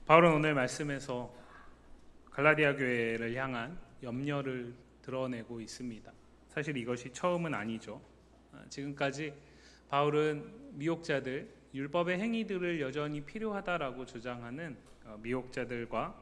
바울은 오늘 말씀에서 갈라디아 교회를 향한 염려를 드러내고 있습니다. 사실 이것이 처음은 아니죠. 지금까지 바울은 미혹자들, 율법의 행위들을 여전히 필요하다라고 주장하는 미혹자들과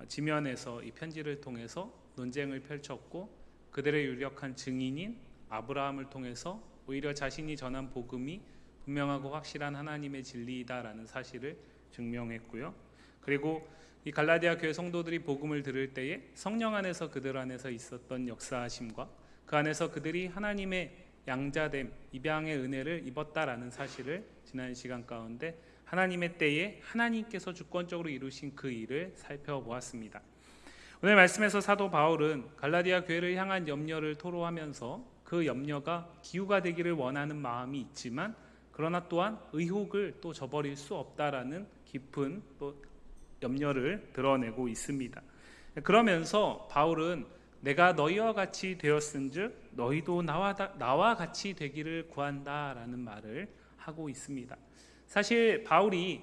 지면에서 이 편지를 통해서 논쟁을 펼쳤고, 그들의 유력한 증인인 아브라함을 통해서 오히려 자신이 전한 복음이 분명하고 확실한 하나님의 진리이다라는 사실을 증명했고요. 그리고 이 갈라디아 교회 성도들이 복음을 들을 때에 성령 안에서 그들 안에서 있었던 역사하심과 그 안에서 그들이 하나님의 양자됨, 입양의 은혜를 입었다라는 사실을 지난 시간 가운데 하나님의 때에 하나님께서 주권적으로 이루신 그 일을 살펴보았습니다. 오늘 말씀에서 사도 바울은 갈라디아 교회를 향한 염려를 토로하면서 그 염려가 기후가 되기를 원하는 마음이 있지만, 그러나 또한 의혹을 또 저버릴 수 없다라는 깊은 또 염려를 드러내고 있습니다. 그러면서 바울은 내가 너희와 같이 되었은즉 너희도 나와 같이 되기를 구한다라는 말을 하고 있습니다. 사실 바울이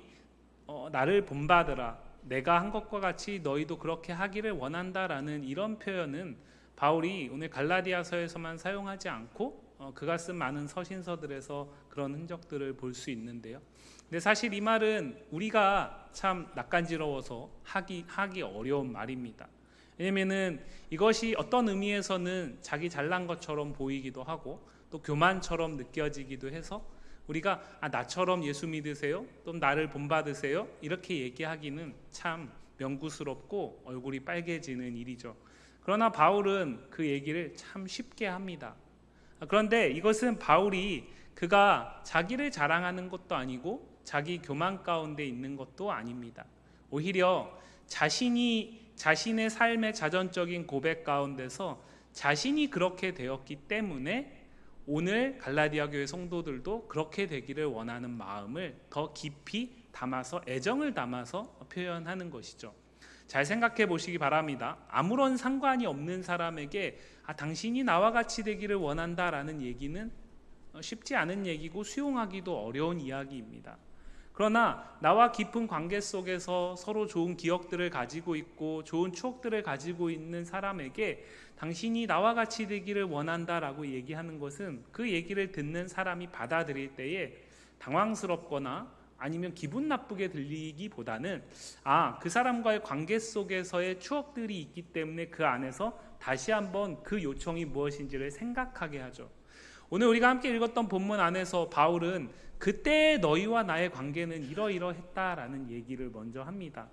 나를 본받으라, 내가 한 것과 같이 너희도 그렇게 하기를 원한다라는 이런 표현은 바울이 오늘 갈라디아서에서만 사용하지 않고 그가 쓴 많은 서신서들에서 그런 흔적들을 볼 수 있는데요. 근데 사실 이 말은 우리가 참 낯간지러워서 하기 어려운 말입니다. 왜냐면은 이것이 어떤 의미에서는 자기 잘난 것처럼 보이기도 하고 또 교만처럼 느껴지기도 해서 우리가 나처럼 예수 믿으세요? 또 나를 본받으세요? 이렇게 얘기하기는 참 명구스럽고 얼굴이 빨개지는 일이죠. 그러나 바울은 그 얘기를 참 쉽게 합니다. 그런데 이것은 바울이 그가 자기를 자랑하는 것도 아니고 자기 교만 가운데 있는 것도 아닙니다. 오히려 자신의 삶의 자전적인 고백 가운데서 자신이 그렇게 되었기 때문에 오늘 갈라디아 교회 성도들도 그렇게 되기를 원하는 마음을 더 깊이 담아서, 애정을 담아서 표현하는 것이죠. 잘 생각해 보시기 바랍니다. 아무런 상관이 없는 사람에게 당신이 나와 같이 되기를 원한다라는 얘기는 쉽지 않은 얘기고 수용하기도 어려운 이야기입니다. 그러나 나와 깊은 관계 속에서 서로 좋은 기억들을 가지고 있고 좋은 추억들을 가지고 있는 사람에게 당신이 나와 같이 되기를 원한다라고 얘기하는 것은 그 얘기를 듣는 사람이 받아들일 때에 당황스럽거나 아니면 기분 나쁘게 들리기보다는 그 사람과의 관계 속에서의 추억들이 있기 때문에 그 안에서 다시 한번 그 요청이 무엇인지를 생각하게 하죠. 오늘 우리가 함께 읽었던 본문 안에서 바울은 그때 너희와 나의 관계는 이러이러했다라는 얘기를 먼저 합니다.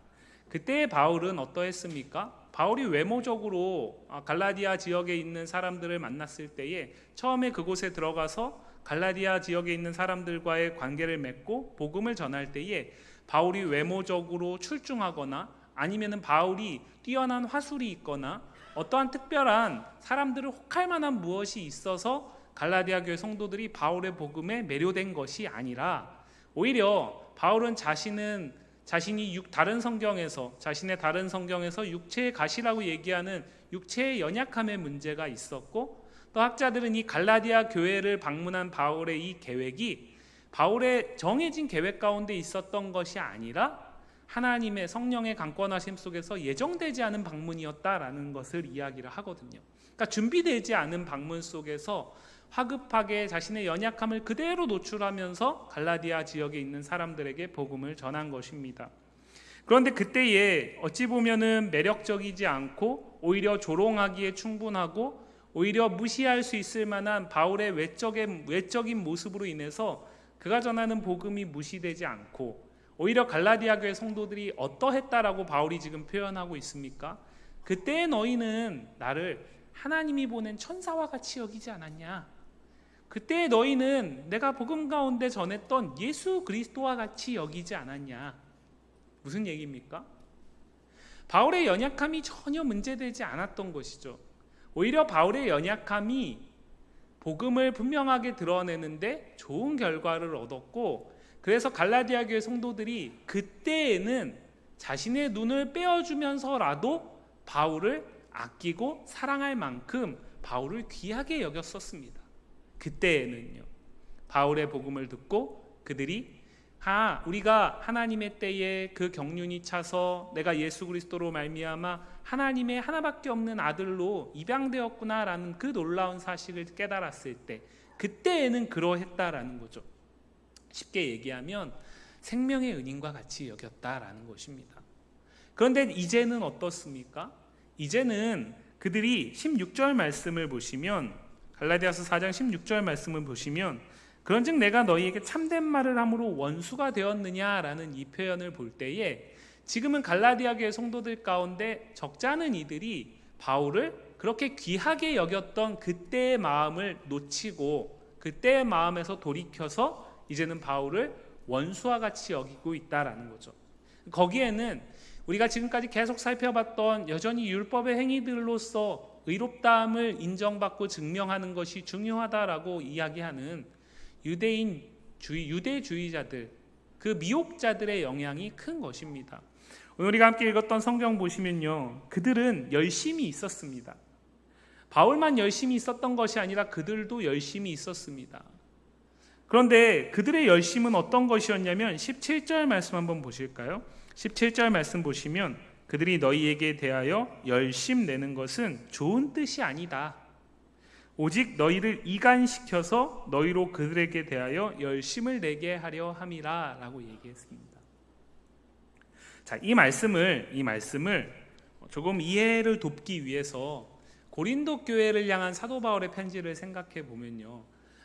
그때 바울은 어떠했습니까? 바울이 외모적으로 갈라디아 지역에 있는 사람들을 만났을 때에 처음에 그곳에 들어가서 갈라디아 지역에 있는 사람들과의 관계를 맺고 복음을 전할 때에 바울이 외모적으로 출중하거나 아니면은 바울이 뛰어난 화술이 있거나 어떠한 특별한 사람들을 혹할 만한 무엇이 있어서 갈라디아 교회 성도들이 바울의 복음에 매료된 것이 아니라, 오히려 바울은 자신의 다른 성경에서 육체의 가시라고 얘기하는 육체의 연약함의 문제가 있었고, 또 학자들은 이 갈라디아 교회를 방문한 바울의 이 계획이 바울의 정해진 계획 가운데 있었던 것이 아니라 하나님의 성령의 강권하심 속에서 예정되지 않은 방문이었다라는 것을 이야기를 하거든요. 그러니까 준비되지 않은 방문 속에서 화급하게 자신의 연약함을 그대로 노출하면서 갈라디아 지역에 있는 사람들에게 복음을 전한 것입니다. 그런데 그때에 어찌 보면은 매력적이지 않고 오히려 조롱하기에 충분하고 오히려 무시할 수 있을 만한 바울의 외적인 모습으로 인해서 그가 전하는 복음이 무시되지 않고, 오히려 갈라디아 교회 성도들이 어떠했다라고 바울이 지금 표현하고 있습니까? 그때 너희는 나를 하나님이 보낸 천사와 같이 여기지 않았냐? 그때 너희는 내가 복음 가운데 전했던 예수 그리스도와 같이 여기지 않았냐? 무슨 얘기입니까? 바울의 연약함이 전혀 문제되지 않았던 것이죠. 오히려 바울의 연약함이 복음을 분명하게 드러내는데 좋은 결과를 얻었고, 그래서 갈라디아 교회 성도들이 그때에는 자신의 눈을 떼어주면서라도 바울을 아끼고 사랑할 만큼 바울을 귀하게 여겼었습니다. 그때에는요. 바울의 복음을 듣고 그들이 우리가 하나님의 때에 그 경륜이 차서 내가 예수 그리스도로 말미암아 하나님의 하나밖에 없는 아들로 입양되었구나라는 그 놀라운 사실을 깨달았을 때, 그때에는 그러했다라는 거죠. 쉽게 얘기하면 생명의 은인과 같이 여겼다라는 것입니다. 그런데 이제는 어떻습니까? 이제는 그들이 16절 말씀을 보시면, 갈라디아서 4장 16절 말씀을 보시면, 그런즉 내가 너희에게 참된 말을 함으로 원수가 되었느냐라는 이 표현을 볼 때에, 지금은 갈라디아 교회 성도들 가운데 적지 않은 이들이 바울을 그렇게 귀하게 여겼던 그때의 마음을 놓치고 그때의 마음에서 돌이켜서 이제는 바울을 원수와 같이 여기고 있다라는 거죠. 거기에는 우리가 지금까지 계속 살펴봤던 여전히 율법의 행위들로서 의롭다함을 인정받고 증명하는 것이 중요하다라고 이야기하는 유대주의자들, 그 미혹자들의 영향이 큰 것입니다. 오늘 우리가 함께 읽었던 성경 보시면요, 그들은 열심히 있었습니다. 바울만 열심히 있었던 것이 아니라 그들도 열심히 있었습니다. 그런데 그들의 열심은 어떤 것이었냐면 17절 말씀 한번 보실까요? 17절 말씀 보시면, 그들이 너희에게 대하여 열심 내는 것은 좋은 뜻이 아니다. 오직 너희를 이간시켜서 너희로 그들에게 대하여 열심을 내게 하려 함이라 라고 얘기했습니다. 자, 이 말씀을 조금 이해를 돕기 위해서 고린도 교회를 향한 사도 바울의 편지를 생각해 보면요,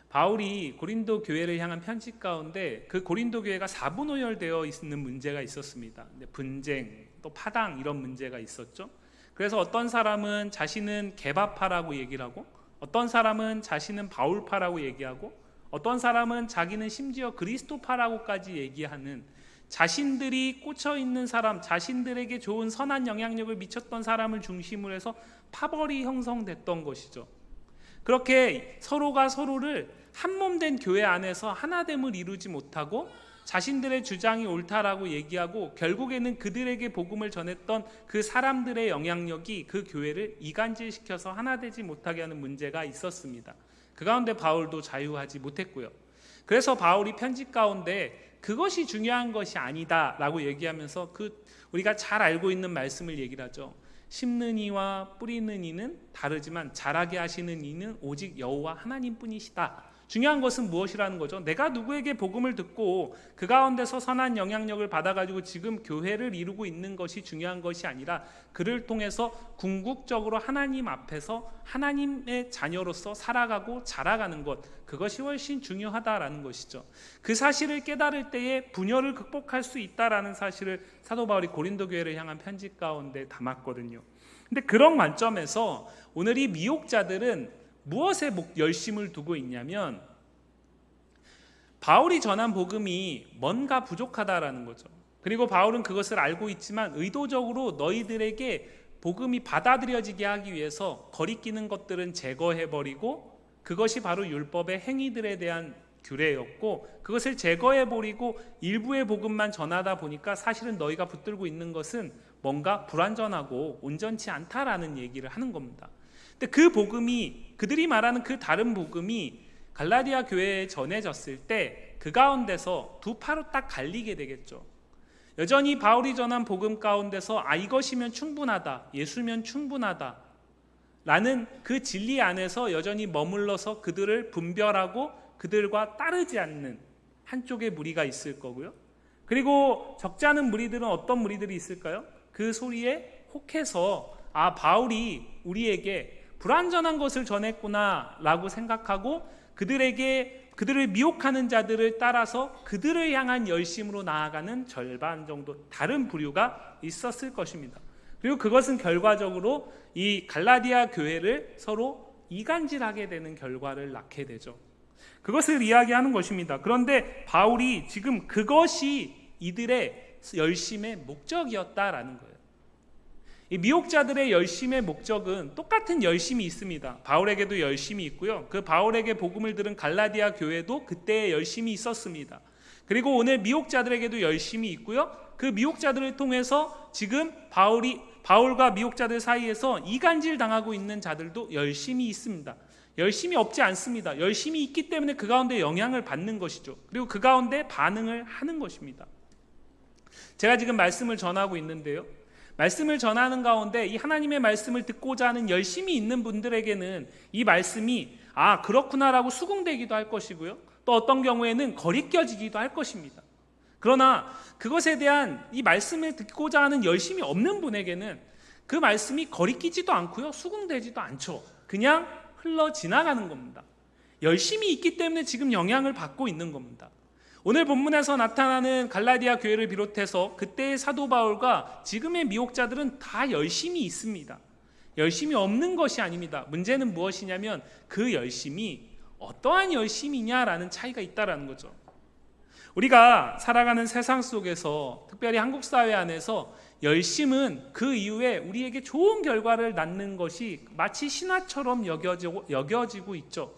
바울이 고린도 교회를 향한 편지 가운데 그 고린도 교회가 사분오열되어 있는 문제가 있었습니다. 분쟁, 또 파당, 이런 문제가 있었죠. 그래서 어떤 사람은 자신은 게바파라고 얘기를 하고, 어떤 사람은 자신은 바울파라고 얘기하고, 어떤 사람은 자기는 심지어 그리스도파라고까지 얘기하는, 자신들이 꽂혀있는 사람, 자신들에게 좋은 선한 영향력을 미쳤던 사람을 중심으로 해서 파벌이 형성됐던 것이죠. 그렇게 서로가 서로를 한몸된 교회 안에서 하나됨을 이루지 못하고 자신들의 주장이 옳다라고 얘기하고, 결국에는 그들에게 복음을 전했던 그 사람들의 영향력이 그 교회를 이간질시켜서 하나되지 못하게 하는 문제가 있었습니다. 그 가운데 바울도 자유하지 못했고요. 그래서 바울이 편지 가운데 그것이 중요한 것이 아니다라고 얘기하면서 우리가 잘 알고 있는 말씀을 얘기를 하죠. 심는 이와 뿌리는 이는 다르지만 자라게 하시는 이는 오직 여호와 하나님뿐이시다. 중요한 것은 무엇이라는 거죠? 내가 누구에게 복음을 듣고 그 가운데서 선한 영향력을 받아가지고 지금 교회를 이루고 있는 것이 중요한 것이 아니라, 그를 통해서 궁극적으로 하나님 앞에서 하나님의 자녀로서 살아가고 자라가는 것, 그것이 훨씬 중요하다라는 것이죠. 그 사실을 깨달을 때에 분열을 극복할 수 있다라는 사실을 사도 바울이 고린도 교회를 향한 편지 가운데 담았거든요. 근데 그런 관점에서 오늘 이 미혹자들은 무엇에 열심을 두고 있냐면, 바울이 전한 복음이 뭔가 부족하다라는 거죠. 그리고 바울은 그것을 알고 있지만 의도적으로 너희들에게 복음이 받아들여지게 하기 위해서 거리끼는 것들은 제거해버리고, 그것이 바로 율법의 행위들에 대한 규례였고, 그것을 제거해버리고 일부의 복음만 전하다 보니까 사실은 너희가 붙들고 있는 것은 뭔가 불완전하고 온전치 않다라는 얘기를 하는 겁니다. 근데 그 복음이, 그들이 말하는 그 다른 복음이 갈라디아 교회에 전해졌을 때 그 가운데서 두 파로 딱 갈리게 되겠죠. 여전히 바울이 전한 복음 가운데서 이것이면 충분하다, 예수면 충분하다 라는 그 진리 안에서 여전히 머물러서 그들을 분별하고 그들과 따르지 않는 한쪽의 무리가 있을 거고요. 그리고 적지 않은 무리들은 어떤 무리들이 있을까요? 그 소리에 혹해서 바울이 우리에게 불완전한 것을 전했구나 라고 생각하고 그들을 미혹하는 자들을 따라서 그들을 향한 열심으로 나아가는 절반 정도 다른 부류가 있었을 것입니다. 그리고 그것은 결과적으로 이 갈라디아 교회를 서로 이간질하게 되는 결과를 낳게 되죠. 그것을 이야기하는 것입니다. 그런데 바울이 지금 그것이 이들의 열심의 목적이었다라는 거예요. 이 미혹자들의 열심의 목적은 똑같은 열심이 있습니다. 바울에게도 열심이 있고요. 그 바울에게 복음을 들은 갈라디아 교회도 그때의 열심이 있었습니다. 그리고 오늘 미혹자들에게도 열심이 있고요. 그 미혹자들을 통해서 지금 바울과 미혹자들 사이에서 이간질 당하고 있는 자들도 열심이 있습니다. 열심이 없지 않습니다. 열심이 있기 때문에 그 가운데 영향을 받는 것이죠. 그리고 그 가운데 반응을 하는 것입니다. 제가 지금 말씀을 전하고 있는데요, 말씀을 전하는 가운데 이 하나님의 말씀을 듣고자 하는 열심이 있는 분들에게는 이 말씀이 그렇구나라고 수긍되기도 할 것이고요, 또 어떤 경우에는 거리껴지기도 할 것입니다. 그러나 그것에 대한 이 말씀을 듣고자 하는 열심이 없는 분에게는 그 말씀이 거리끼지도 않고요, 수긍되지도 않죠. 그냥 흘러 지나가는 겁니다. 열심이 있기 때문에 지금 영향을 받고 있는 겁니다. 오늘 본문에서 나타나는 갈라디아 교회를 비롯해서 그때의 사도 바울과 지금의 미혹자들은 다 열심이 있습니다. 열심이 없는 것이 아닙니다. 문제는 무엇이냐면 그 열심이 어떠한 열심이냐라는 차이가 있다라는 거죠. 우리가 살아가는 세상 속에서, 특별히 한국 사회 안에서 열심은 그 이후에 우리에게 좋은 결과를 낳는 것이 마치 신화처럼 여겨지고 있죠.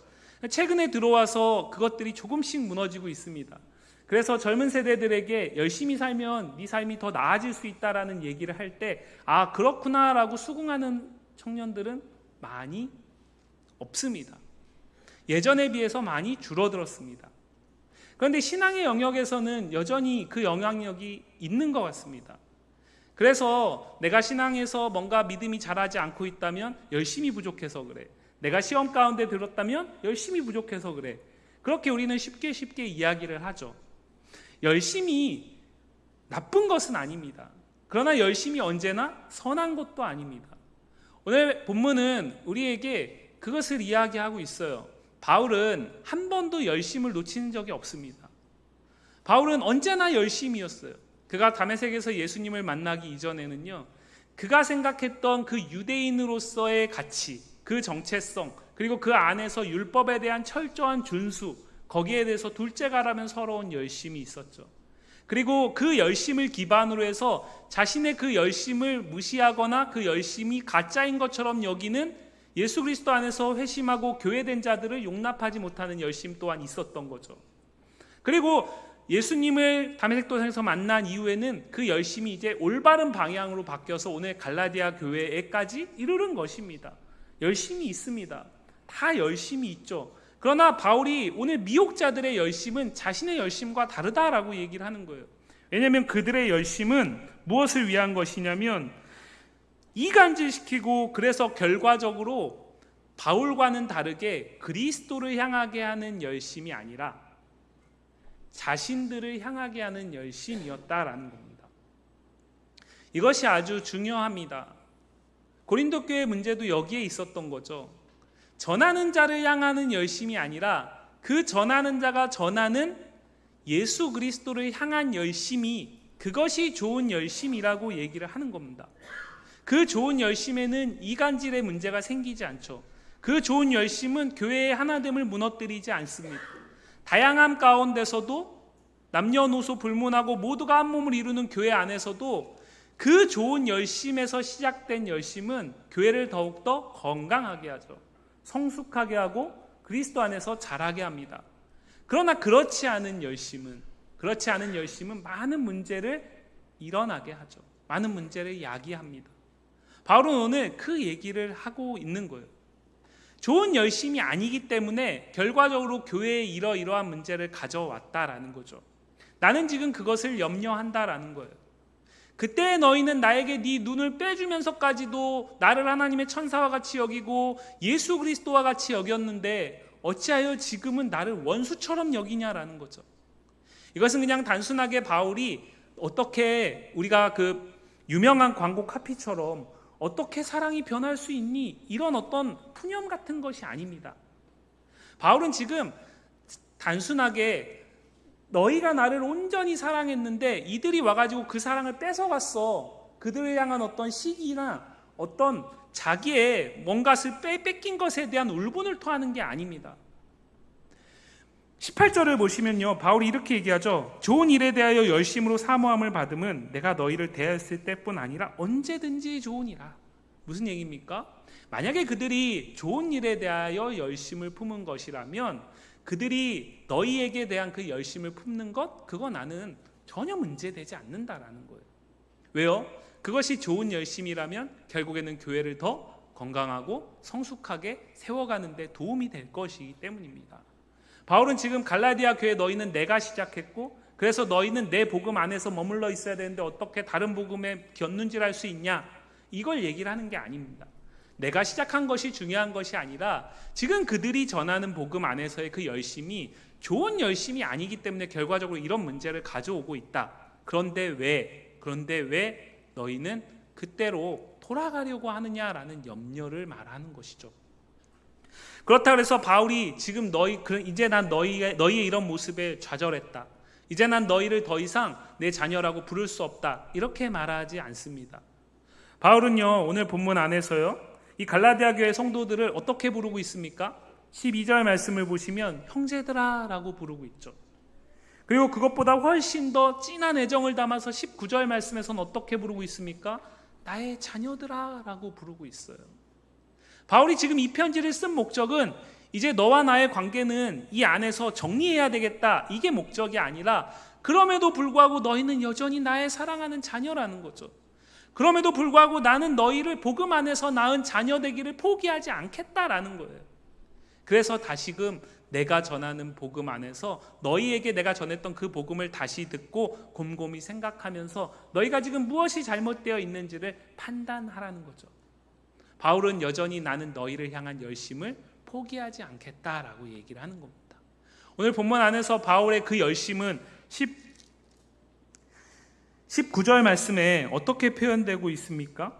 최근에 들어와서 그것들이 조금씩 무너지고 있습니다. 그래서 젊은 세대들에게 열심히 살면 네 삶이 더 나아질 수 있다라는 얘기를 할 때 그렇구나라고 수긍하는 청년들은 많이 없습니다. 예전에 비해서 많이 줄어들었습니다. 그런데 신앙의 영역에서는 여전히 그 영향력이 있는 것 같습니다. 그래서 내가 신앙에서 뭔가 믿음이 자라지 않고 있다면 열심히 부족해서 그래. 내가 시험 가운데 들었다면 열심히 부족해서 그래. 그렇게 우리는 쉽게 이야기를 하죠. 열심이 나쁜 것은 아닙니다. 그러나 열심이 언제나 선한 것도 아닙니다. 오늘 본문은 우리에게 그것을 이야기하고 있어요. 바울은 한 번도 열심을 놓치는 적이 없습니다. 바울은 언제나 열심이었어요. 그가 다메섹에서 예수님을 만나기 이전에는요, 그가 생각했던 그 유대인으로서의 가치, 그 정체성, 그리고 그 안에서 율법에 대한 철저한 준수, 거기에 대해서 둘째가라면 서러운 열심이 있었죠. 그리고 그 열심을 기반으로 해서 자신의 그 열심을 무시하거나 그 열심이 가짜인 것처럼 여기는 예수 그리스도 안에서 회심하고 교회된 자들을 용납하지 못하는 열심 또한 있었던 거죠. 그리고 예수님을 다메섹 도상에서 만난 이후에는 그 열심이 이제 올바른 방향으로 바뀌어서 오늘 갈라디아 교회에까지 이르는 것입니다. 열심이 있습니다. 다 열심이 있죠. 그러나 바울이 오늘 미혹자들의 열심은 자신의 열심과 다르다라고 얘기를 하는 거예요. 왜냐하면 그들의 열심은 무엇을 위한 것이냐면 이간질시키고, 그래서 결과적으로 바울과는 다르게 그리스도를 향하게 하는 열심이 아니라 자신들을 향하게 하는 열심이었다라는 겁니다. 이것이 아주 중요합니다. 고린도 교회 문제도 여기에 있었던 거죠. 전하는 자를 향하는 열심이 아니라 그 전하는 자가 전하는 예수 그리스도를 향한 열심이, 그것이 좋은 열심이라고 얘기를 하는 겁니다. 그 좋은 열심에는 이간질의 문제가 생기지 않죠. 그 좋은 열심은 교회의 하나됨을 무너뜨리지 않습니다. 다양함 가운데서도 남녀노소 불문하고 모두가 한 몸을 이루는 교회 안에서도 그 좋은 열심에서 시작된 열심은 교회를 더욱더 건강하게 하죠. 성숙하게 하고 그리스도 안에서 자라게 합니다. 그러나 그렇지 않은 열심은 많은 문제를 일어나게 하죠. 많은 문제를 야기합니다. 바울은 오늘 그 얘기를 하고 있는 거예요. 좋은 열심이 아니기 때문에 결과적으로 교회에 이러이러한 문제를 가져왔다라는 거죠. 나는 지금 그것을 염려한다라는 거예요. 그때 너희는 나에게 네 눈을 빼주면서까지도 나를 하나님의 천사와 같이 여기고 예수 그리스도와 같이 여겼는데 어찌하여 지금은 나를 원수처럼 여기냐라는 거죠. 이것은 그냥 단순하게 바울이 어떻게, 우리가 그 유명한 광고 카피처럼 어떻게 사랑이 변할 수 있니? 이런 어떤 푸념 같은 것이 아닙니다. 바울은 지금 단순하게 너희가 나를 온전히 사랑했는데 이들이 와가지고 그 사랑을 뺏어갔어. 그들을 향한 어떤 시기나 어떤 자기의 뭔가를 뺏긴 것에 대한 울분을 토하는 게 아닙니다. 18절을 보시면요, 바울이 이렇게 얘기하죠. 좋은 일에 대하여 열심으로 사모함을 받음은 내가 너희를 대하였을 때뿐 아니라 언제든지 좋으니라. 무슨 얘기입니까? 만약에 그들이 좋은 일에 대하여 열심을 품은 것이라면 그들이 너희에게 대한 그 열심을 품는 것, 그거 나는 전혀 문제되지 않는다라는 거예요. 왜요? 그것이 좋은 열심이라면 결국에는 교회를 더 건강하고 성숙하게 세워가는 데 도움이 될 것이기 때문입니다. 바울은 지금 갈라디아 교회 너희는 내가 시작했고 그래서 너희는 내 복음 안에서 머물러 있어야 되는데 어떻게 다른 복음에 곁눈질할 수 있냐, 이걸 얘기를 하는 게 아닙니다. 내가 시작한 것이 중요한 것이 아니라 지금 그들이 전하는 복음 안에서의 그 열심이 좋은 열심이 아니기 때문에 결과적으로 이런 문제를 가져오고 있다. 그런데 왜 너희는 그때로 돌아가려고 하느냐라는 염려를 말하는 것이죠. 그렇다고 해서 바울이 지금 이제 난 너희의 이런 모습에 좌절했다, 이제 난 너희를 더 이상 내 자녀라고 부를 수 없다, 이렇게 말하지 않습니다. 바울은요, 오늘 본문 안에서요, 이 갈라디아 교회 성도들을 어떻게 부르고 있습니까? 12절 말씀을 보시면 형제들아 라고 부르고 있죠. 그리고 그것보다 훨씬 더 진한 애정을 담아서 19절 말씀에서는 어떻게 부르고 있습니까? 나의 자녀들아 라고 부르고 있어요. 바울이 지금 이 편지를 쓴 목적은 이제 너와 나의 관계는 이 안에서 정리해야 되겠다, 이게 목적이 아니라 그럼에도 불구하고 너희는 여전히 나의 사랑하는 자녀라는 거죠. 그럼에도 불구하고 나는 너희를 복음 안에서 낳은 자녀 되기를 포기하지 않겠다라는 거예요. 그래서 다시금 내가 전하는 복음 안에서 너희에게 내가 전했던 그 복음을 다시 듣고 곰곰이 생각하면서 너희가 지금 무엇이 잘못되어 있는지를 판단하라는 거죠. 바울은 여전히 나는 너희를 향한 열심을 포기하지 않겠다라고 얘기를 하는 겁니다. 오늘 본문 안에서 바울의 그 열심은 19절 말씀에 어떻게 표현되고 있습니까?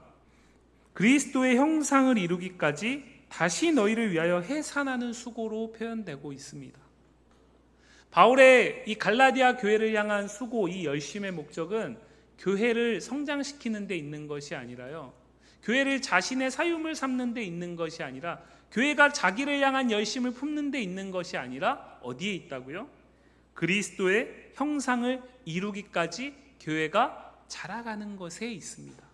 그리스도의 형상을 이루기까지 다시 너희를 위하여 해산하는 수고로 표현되고 있습니다. 바울의 이 갈라디아 교회를 향한 수고, 이 열심의 목적은 교회를 성장시키는 데 있는 것이 아니라요, 교회를 자신의 사유물 삼는 데 있는 것이 아니라, 교회가 자기를 향한 열심을 품는 데 있는 것이 아니라 어디에 있다고요? 그리스도의 형상을 이루기까지 교회가 자라가는 것에 있습니다.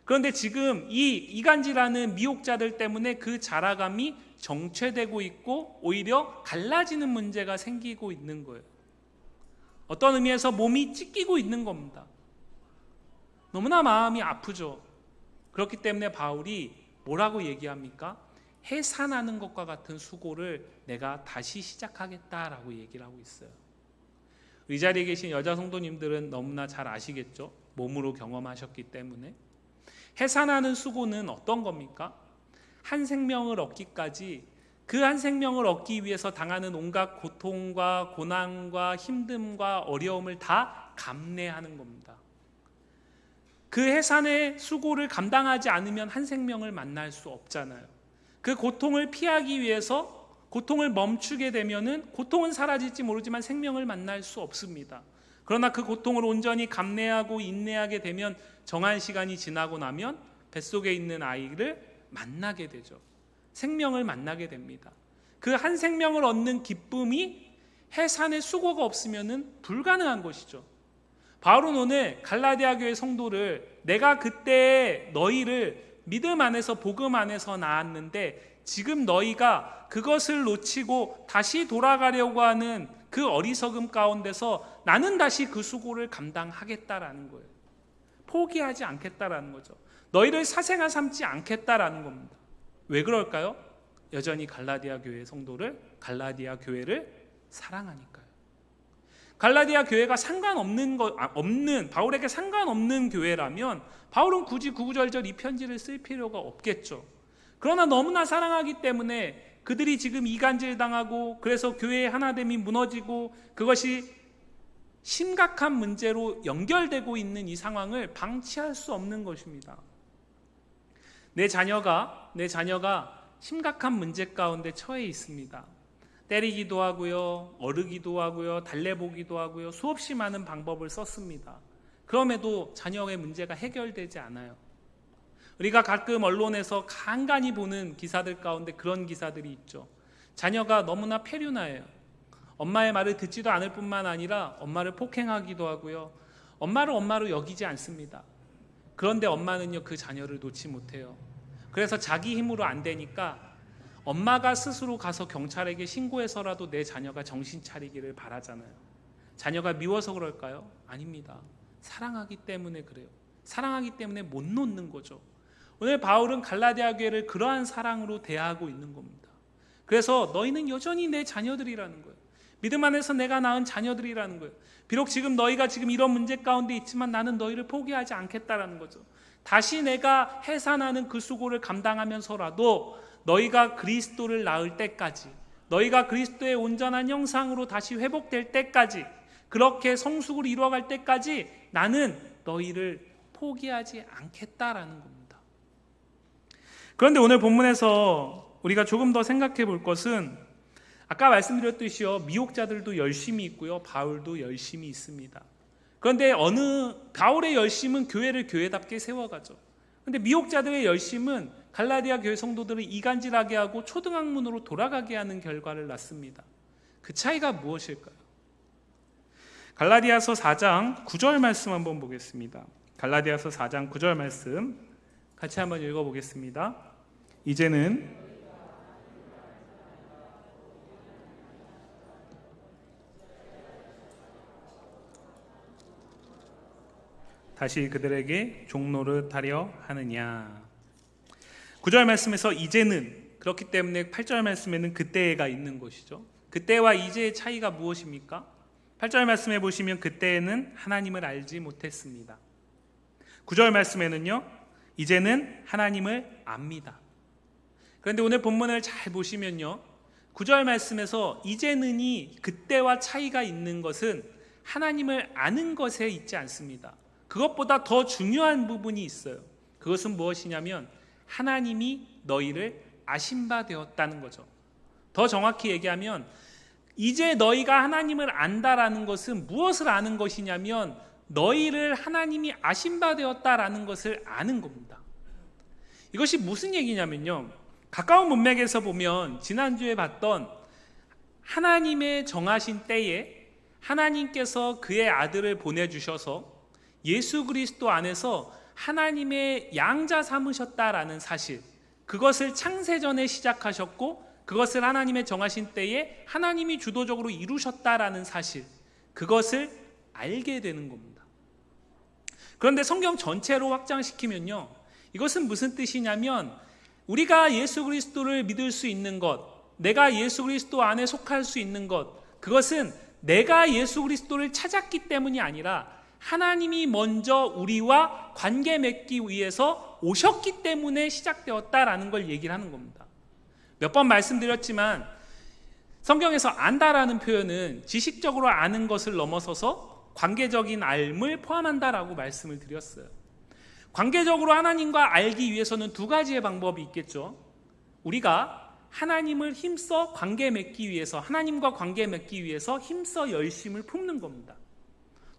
그런데 지금 이 이간질하는 미혹자들 때문에 그 자라감이 정체되고 있고 오히려 갈라지는 문제가 생기고 있는 거예요. 어떤 의미에서 몸이 찢기고 있는 겁니다. 너무나 마음이 아프죠. 그렇기 때문에 바울이 뭐라고 얘기합니까? 해산하는 것과 같은 수고를 내가 다시 시작하겠다라고 얘기를 하고 있어요. 이 자리에 계신 여자 성도님들은 너무나 잘 아시겠죠? 몸으로 경험하셨기 때문에. 해산하는 수고는 어떤 겁니까? 한 생명을 얻기까지, 그 한 생명을 얻기 위해서 당하는 온갖 고통과 고난과 힘듦과 어려움을 다 감내하는 겁니다. 그 해산의 수고를 감당하지 않으면 한 생명을 만날 수 없잖아요. 그 고통을 피하기 위해서 고통을 멈추게 되면은 고통은 사라질지 모르지만 생명을 만날 수 없습니다. 그러나 그 고통을 온전히 감내하고 인내하게 되면 정한 시간이 지나고 나면 뱃속에 있는 아이를 만나게 되죠. 생명을 만나게 됩니다. 그 한 생명을 얻는 기쁨이 해산의 수고가 없으면은 불가능한 것이죠. 바울은 오늘 갈라디아 교회 성도를, 내가 그때 너희를 믿음 안에서 복음 안에서 낳았는데 지금 너희가 그것을 놓치고 다시 돌아가려고 하는 그 어리석음 가운데서 나는 다시 그 수고를 감당하겠다라는 거예요. 포기하지 않겠다라는 거죠. 너희를 사생아 삼지 않겠다라는 겁니다. 왜 그럴까요? 여전히 갈라디아 교회 성도를, 갈라디아 교회를 사랑하니까요. 갈라디아 교회가 바울에게 상관없는 교회라면 바울은 굳이 구구절절 이 편지를 쓸 필요가 없겠죠. 그러나 너무나 사랑하기 때문에 그들이 지금 이간질 당하고 그래서 교회의 하나됨이 무너지고 그것이 심각한 문제로 연결되고 있는 이 상황을 방치할 수 없는 것입니다. 내 자녀가 심각한 문제 가운데 처해 있습니다. 때리기도 하고요, 어르기도 하고요, 달래보기도 하고요, 수없이 많은 방법을 썼습니다. 그럼에도 자녀의 문제가 해결되지 않아요. 우리가 가끔 언론에서 간간히 보는 기사들 가운데 그런 기사들이 있죠. 자녀가 너무나 폐륜화해요. 엄마의 말을 듣지도 않을 뿐만 아니라 엄마를 폭행하기도 하고요, 엄마를 엄마로 여기지 않습니다. 그런데 엄마는요, 그 자녀를 놓지 못해요. 그래서 자기 힘으로 안 되니까 엄마가 스스로 가서 경찰에게 신고해서라도 내 자녀가 정신 차리기를 바라잖아요. 자녀가 미워서 그럴까요? 아닙니다. 사랑하기 때문에 그래요. 사랑하기 때문에 못 놓는 거죠. 오늘 바울은 갈라디아 교회를 그러한 사랑으로 대하고 있는 겁니다. 그래서 너희는 여전히 내 자녀들이라는 거예요. 믿음 안에서 내가 낳은 자녀들이라는 거예요. 비록 지금 너희가 지금 이런 문제 가운데 있지만 나는 너희를 포기하지 않겠다라는 거죠. 다시 내가 해산하는 그 수고를 감당하면서라도 너희가 그리스도를 낳을 때까지, 너희가 그리스도의 온전한 형상으로 다시 회복될 때까지, 그렇게 성숙을 이루어갈 때까지 나는 너희를 포기하지 않겠다라는 겁니다. 그런데 오늘 본문에서 우리가 조금 더 생각해 볼 것은, 아까 말씀드렸듯이요, 미혹자들도 열심히 있고요, 바울도 열심히 있습니다. 그런데 바울의 열심은 교회를 교회답게 세워가죠. 그런데 미혹자들의 열심은 갈라디아 교회 성도들을 이간질하게 하고 초등학문으로 돌아가게 하는 결과를 낳습니다. 그 차이가 무엇일까요? 갈라디아서 4장 9절 말씀 한번 보겠습니다. 갈라디아서 4장 9절 말씀 같이 한번 읽어보겠습니다. 이제는 다시 그들에게 종노릇 하려 하느냐. 9절 말씀에서 이제는, 그렇기 때문에 8절 말씀에는 그때가 있는 것이죠. 그때와 이제의 차이가 무엇입니까? 8절 말씀에 보시면 그때에는 하나님을 알지 못했습니다. 9절 말씀에는요, 이제는 하나님을 압니다. 그런데 오늘 본문을 잘 보시면요, 9절 말씀에서 이제는이 그때와 차이가 있는 것은 하나님을 아는 것에 있지 않습니다. 그것보다 더 중요한 부분이 있어요. 그것은 무엇이냐면 하나님이 너희를 아신 바 되었다는 거죠. 더 정확히 얘기하면 이제 너희가 하나님을 안다라는 것은 무엇을 아는 것이냐면 너희를 하나님이 아신 바 되었다라는 것을 아는 겁니다. 이것이 무슨 얘기냐면요, 가까운 문맥에서 보면 지난주에 봤던 하나님의 정하신 때에 하나님께서 그의 아들을 보내주셔서 예수 그리스도 안에서 하나님의 양자 삼으셨다라는 사실, 그것을 창세전에 시작하셨고 그것을 하나님의 정하신 때에 하나님이 주도적으로 이루셨다라는 사실, 그것을 알게 되는 겁니다. 그런데 성경 전체로 확장시키면요, 이것은 무슨 뜻이냐면 우리가 예수 그리스도를 믿을 수 있는 것, 내가 예수 그리스도 안에 속할 수 있는 것, 그것은 내가 예수 그리스도를 찾았기 때문이 아니라 하나님이 먼저 우리와 관계 맺기 위해서 오셨기 때문에 시작되었다라는 걸 얘기를 하는 겁니다. 몇 번 말씀드렸지만 성경에서 안다라는 표현은 지식적으로 아는 것을 넘어서서 관계적인 알을 포함한다라고 말씀을 드렸어요. 관계적으로 하나님과 알기 위해서는 두 가지의 방법이 있겠죠. 우리가 하나님을 힘써 관계 맺기 위해서, 하나님과 관계 맺기 위해서 힘써 열심을 품는 겁니다.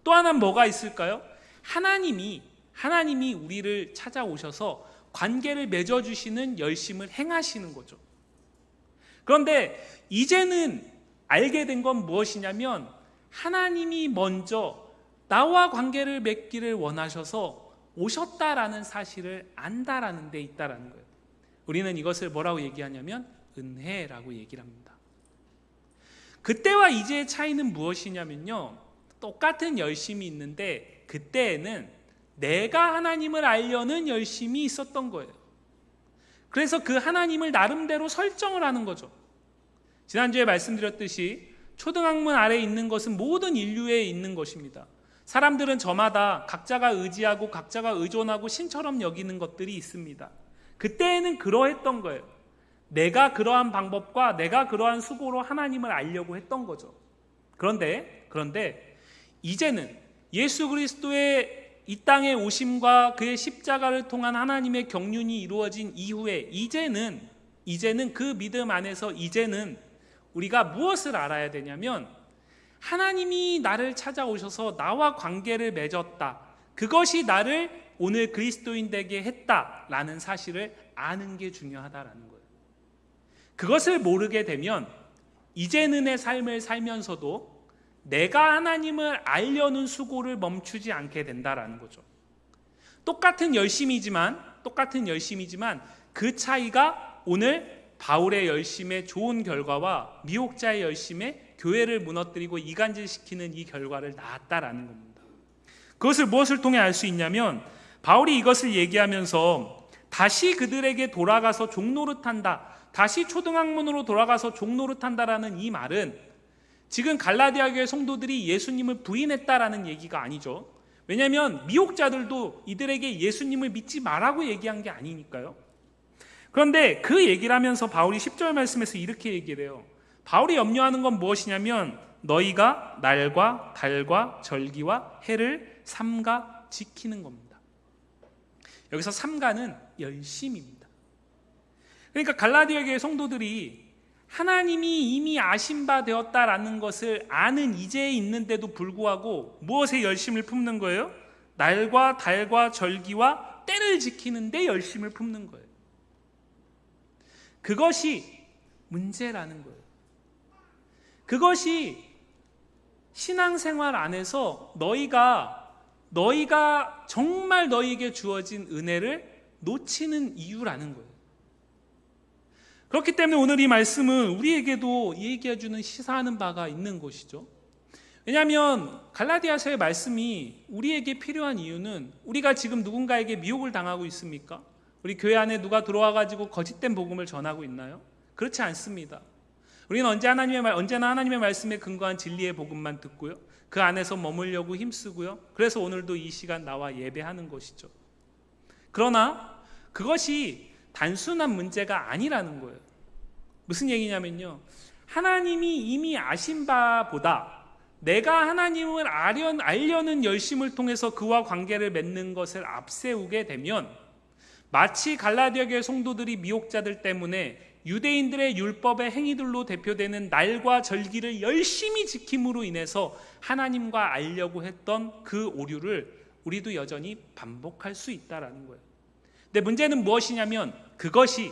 또 하나는 뭐가 있을까요? 하나님이 우리를 찾아오셔서 관계를 맺어주시는 열심을 행하시는 거죠. 그런데 이제는 알게 된 건 무엇이냐면 하나님이 먼저 나와 관계를 맺기를 원하셔서 오셨다라는 사실을 안다라는 데 있다라는 거예요. 우리는 이것을 뭐라고 얘기하냐면 은혜라고 얘기를 합니다. 그때와 이제의 차이는 무엇이냐면요, 똑같은 열심이 있는데 그때에는 내가 하나님을 알려는 열심이 있었던 거예요. 그래서 그 하나님을 나름대로 설정을 하는 거죠. 지난주에 말씀드렸듯이 초등학문 아래에 있는 것은 모든 인류에 있는 것입니다. 사람들은 저마다 각자가 의지하고 각자가 의존하고 신처럼 여기는 것들이 있습니다. 그때에는 그러했던 거예요. 내가 그러한 방법과 내가 그러한 수고로 하나님을 알려고 했던 거죠. 그런데 이제는 예수 그리스도의 이 땅에 오심과 그의 십자가를 통한 하나님의 경륜이 이루어진 이후에 이제는 그 믿음 안에서 이제는 우리가 무엇을 알아야 되냐면 하나님이 나를 찾아오셔서 나와 관계를 맺었다, 그것이 나를 오늘 그리스도인 되게 했다라는 사실을 아는 게 중요하다라는 거예요. 그것을 모르게 되면 이제는의 삶을 살면서도 내가 하나님을 알려는 수고를 멈추지 않게 된다라는 거죠. 똑같은 열심이지만 그 차이가 오늘 바울의 열심의 좋은 결과와 미혹자의 열심에 교회를 무너뜨리고 이간질시키는 이 결과를 낳았다라는 겁니다. 그것을 무엇을 통해 알 수 있냐면 바울이 이것을 얘기하면서 다시 그들에게 돌아가서 종노릇한다, 다시 초등학문으로 돌아가서 종노릇한다라는 이 말은 지금 갈라디아 교회 성도들이 예수님을 부인했다라는 얘기가 아니죠. 왜냐하면 미혹자들도 이들에게 예수님을 믿지 말라고 얘기한 게 아니니까요. 그런데 그 얘기를 하면서 바울이 10절 말씀에서 이렇게 얘기를 해요. 바울이 염려하는 건 무엇이냐면 너희가 날과 달과 절기와 해를 삼가 지키는 겁니다. 여기서 삼가는 열심입니다. 그러니까 갈라디아 교회 성도들이 하나님이 이미 아신 바 되었다라는 것을 아는 이제에 있는데도 불구하고 무엇에 열심을 품는 거예요? 날과 달과 절기와 때를 지키는 데 열심을 품는 거예요. 그것이 문제라는 거예요. 그것이 신앙생활 안에서 너희가 정말 너희에게 주어진 은혜를 놓치는 이유라는 거예요. 그렇기 때문에 오늘 이 말씀은 우리에게도 얘기해주는 시사하는 바가 있는 것이죠. 왜냐하면 갈라디아서의 말씀이 우리에게 필요한 이유는 우리가 지금 누군가에게 미혹을 당하고 있습니까? 우리 교회 안에 누가 들어와가지고 거짓된 복음을 전하고 있나요? 그렇지 않습니다. 우리는 언제나 하나님의 말씀에 근거한 진리의 복음만 듣고요, 그 안에서 머물려고 힘쓰고요, 그래서 오늘도 이 시간 나와 예배하는 것이죠. 그러나 그것이 단순한 문제가 아니라는 거예요. 무슨 얘기냐면요, 하나님이 이미 아신 바보다 내가 하나님을 알려는 열심을 통해서 그와 관계를 맺는 것을 앞세우게 되면 마치 갈라디아 교회 성도들이 미혹자들 때문에 유대인들의 율법의 행위들로 대표되는 날과 절기를 열심히 지킴으로 인해서 하나님과 알려고 했던 그 오류를 우리도 여전히 반복할 수 있다는 거예요. 근데 문제는 무엇이냐면 그것이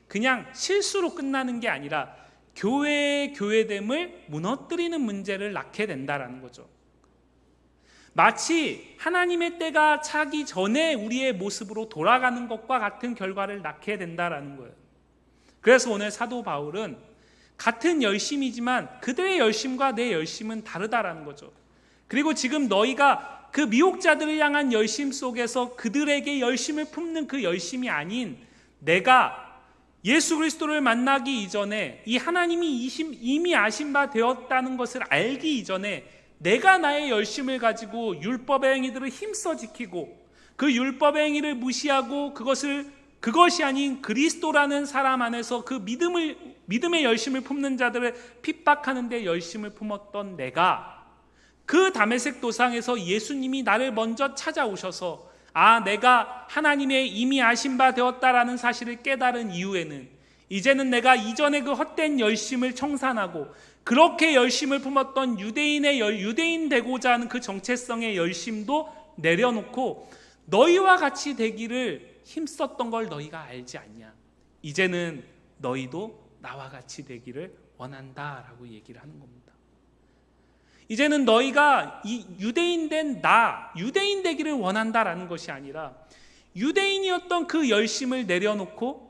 그냥 실수로 끝나는 게 아니라 교회의 교회됨을 무너뜨리는 문제를 낳게 된다는 거죠. 마치 하나님의 때가 차기 전에 우리의 모습으로 돌아가는 것과 같은 결과를 낳게 된다는 거예요. 그래서 오늘 사도 바울은 같은 열심이지만 그들의 열심과 내 열심은 다르다라는 거죠. 그리고 지금 너희가 그 미혹자들을 향한 열심 속에서 그들에게 열심을 품는 그 열심이 아닌 내가 예수 그리스도를 만나기 이전에 이 하나님이 이미 아신 바 되었다는 것을 알기 이전에 내가 나의 열심을 가지고 율법의 행위들을 힘써 지키고 그 율법의 행위를 무시하고 그것이 아닌 그리스도라는 사람 안에서 그 믿음의 열심을 품는 자들을 핍박하는 데 열심을 품었던 내가 그 다메섹 도상에서 예수님이 나를 먼저 찾아오셔서 내가 하나님의 이미 아신 바 되었다라는 사실을 깨달은 이후에는 이제는 내가 이전에 그 헛된 열심을 청산하고 그렇게 열심을 품었던 유대인 되고자 하는 그 정체성의 열심도 내려놓고 너희와 같이 되기를 힘썼던 걸 너희가 알지 않냐? 이제는 너희도 나와 같이 되기를 원한다라고 얘기를 하는 겁니다. 이제는 너희가 이 유대인 되기를 원한다라는 것이 아니라 유대인이었던 그 열심을 내려놓고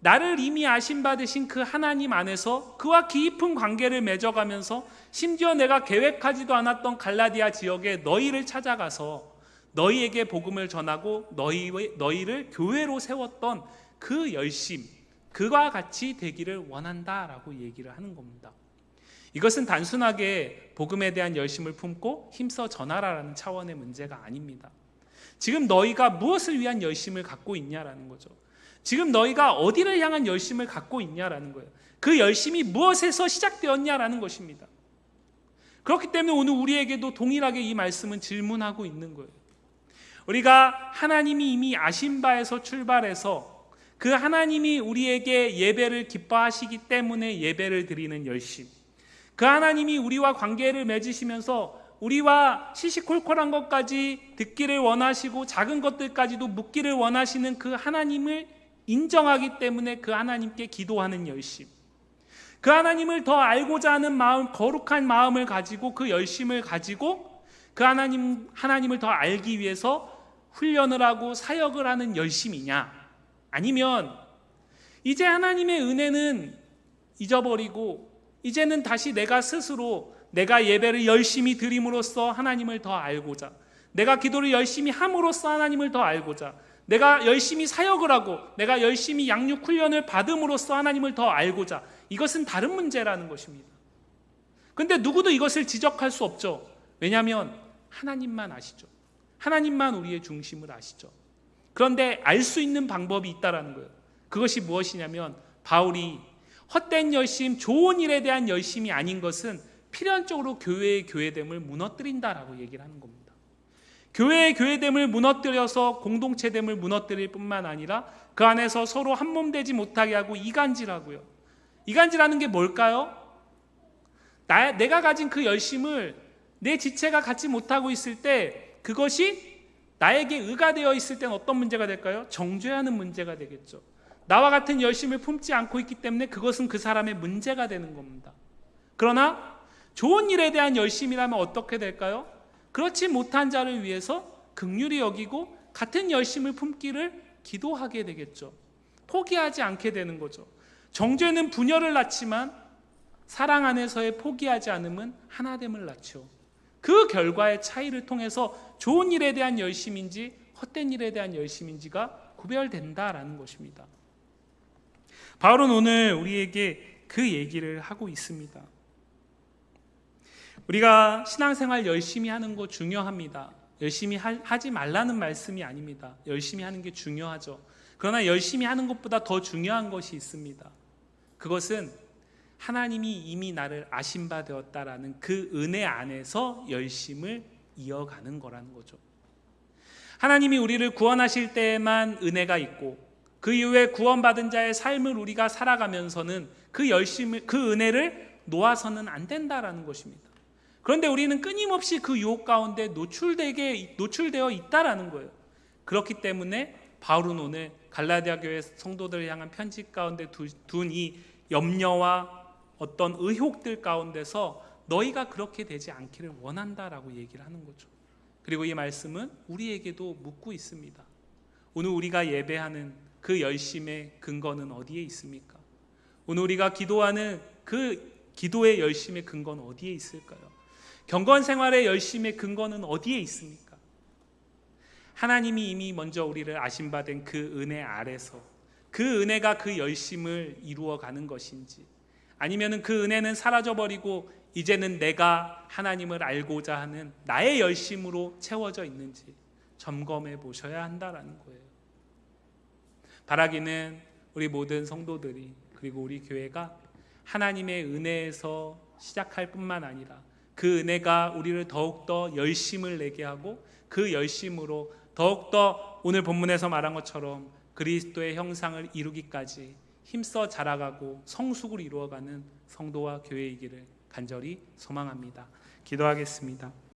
나를 이미 아신 바 되신 그 하나님 안에서 그와 깊은 관계를 맺어가면서 심지어 내가 계획하지도 않았던 갈라디아 지역에 너희를 찾아가서 너희에게 복음을 전하고 너희를 교회로 세웠던 그 열심, 그와 같이 되기를 원한다라고 얘기를 하는 겁니다. 이것은 단순하게 복음에 대한 열심을 품고 힘써 전하라라는 차원의 문제가 아닙니다. 지금 너희가 무엇을 위한 열심을 갖고 있냐라는 거죠. 지금 너희가 어디를 향한 열심을 갖고 있냐라는 거예요. 그 열심이 무엇에서 시작되었냐라는 것입니다. 그렇기 때문에 오늘 우리에게도 동일하게 이 말씀은 질문하고 있는 거예요. 우리가 하나님이 이미 아신 바에서 출발해서 그 하나님이 우리에게 예배를 기뻐하시기 때문에 예배를 드리는 열심, 그 하나님이 우리와 관계를 맺으시면서 우리와 시시콜콜한 것까지 듣기를 원하시고 작은 것들까지도 묻기를 원하시는 그 하나님을 인정하기 때문에 그 하나님께 기도하는 열심, 그 하나님을 더 알고자 하는 마음, 거룩한 마음을 가지고 그 열심을 가지고 그 하나님을 더 알기 위해서 훈련을 하고 사역을 하는 열심이냐, 아니면 이제 하나님의 은혜는 잊어버리고 이제는 다시 내가 스스로 내가 예배를 열심히 드림으로써 하나님을 더 알고자, 내가 기도를 열심히 함으로써 하나님을 더 알고자, 내가 열심히 사역을 하고 내가 열심히 양육 훈련을 받음으로써 하나님을 더 알고자, 이것은 다른 문제라는 것입니다. 그런데 누구도 이것을 지적할 수 없죠. 왜냐하면 하나님만 아시죠. 하나님만 우리의 중심을 아시죠. 그런데 알 수 있는 방법이 있다라는 거예요. 그것이 무엇이냐면 바울이 헛된 열심, 좋은 일에 대한 열심이 아닌 것은 필연적으로 교회의 교회됨을 무너뜨린다라고 얘기를 하는 겁니다. 교회의 교회됨을 무너뜨려서 공동체됨을 무너뜨릴 뿐만 아니라 그 안에서 서로 한몸 되지 못하게 하고 이간질하고요. 이간질하는 게 뭘까요? 내가 가진 그 열심을 내 지체가 갖지 못하고 있을 때 그것이 나에게 의가되어 있을 때는 어떤 문제가 될까요? 정죄하는 문제가 되겠죠. 나와 같은 열심을 품지 않고 있기 때문에 그것은 그 사람의 문제가 되는 겁니다. 그러나 좋은 일에 대한 열심이라면 어떻게 될까요? 그렇지 못한 자를 위해서 긍휼히 여기고 같은 열심을 품기를 기도하게 되겠죠. 포기하지 않게 되는 거죠. 정죄는 분열을 낳지만 사랑 안에서의 포기하지 않음은 하나됨을 낳죠. 그 결과의 차이를 통해서 좋은 일에 대한 열심인지 헛된 일에 대한 열심인지가 구별된다라는 것입니다. 바울은 오늘 우리에게 그 얘기를 하고 있습니다. 우리가 신앙생활 열심히 하는 거 중요합니다. 열심히 하지 말라는 말씀이 아닙니다. 열심히 하는 게 중요하죠. 그러나 열심히 하는 것보다 더 중요한 것이 있습니다. 그것은 하나님이 이미 나를 아신 바 되었다라는 그 은혜 안에서 열심을 이어가는 거라는 거죠. 하나님이 우리를 구원하실 때에만 은혜가 있고 그 이후에 구원받은 자의 삶을 우리가 살아가면서는 그 열심을, 그 은혜를 놓아서는 안 된다라는 것입니다. 그런데 우리는 끊임없이 그 유혹 가운데 노출되어 있다라는 거예요. 그렇기 때문에 바울은 오늘 갈라디아 교회 성도들을 향한 편지 가운데 둔 이 염려와 어떤 의혹들 가운데서 너희가 그렇게 되지 않기를 원한다라고 얘기를 하는 거죠. 그리고 이 말씀은 우리에게도 묻고 있습니다. 오늘 우리가 예배하는 그 열심의 근거는 어디에 있습니까? 오늘 우리가 기도하는 그 기도의 열심의 근거는 어디에 있을까요? 경건 생활의 열심의 근거는 어디에 있습니까? 하나님이 이미 먼저 우리를 아신 바 된 그 은혜 아래서 그 은혜가 그 열심을 이루어가는 것인지, 아니면 그 은혜는 사라져버리고 이제는 내가 하나님을 알고자 하는 나의 열심으로 채워져 있는지 점검해 보셔야 한다라는 거예요. 바라기는 우리 모든 성도들이, 그리고 우리 교회가 하나님의 은혜에서 시작할 뿐만 아니라 그 은혜가 우리를 더욱더 열심을 내게 하고 그 열심으로 더욱더 오늘 본문에서 말한 것처럼 그리스도의 형상을 이루기까지 힘써 자라가고 성숙을 이루어가는 성도와 교회이기를 간절히 소망합니다. 기도하겠습니다.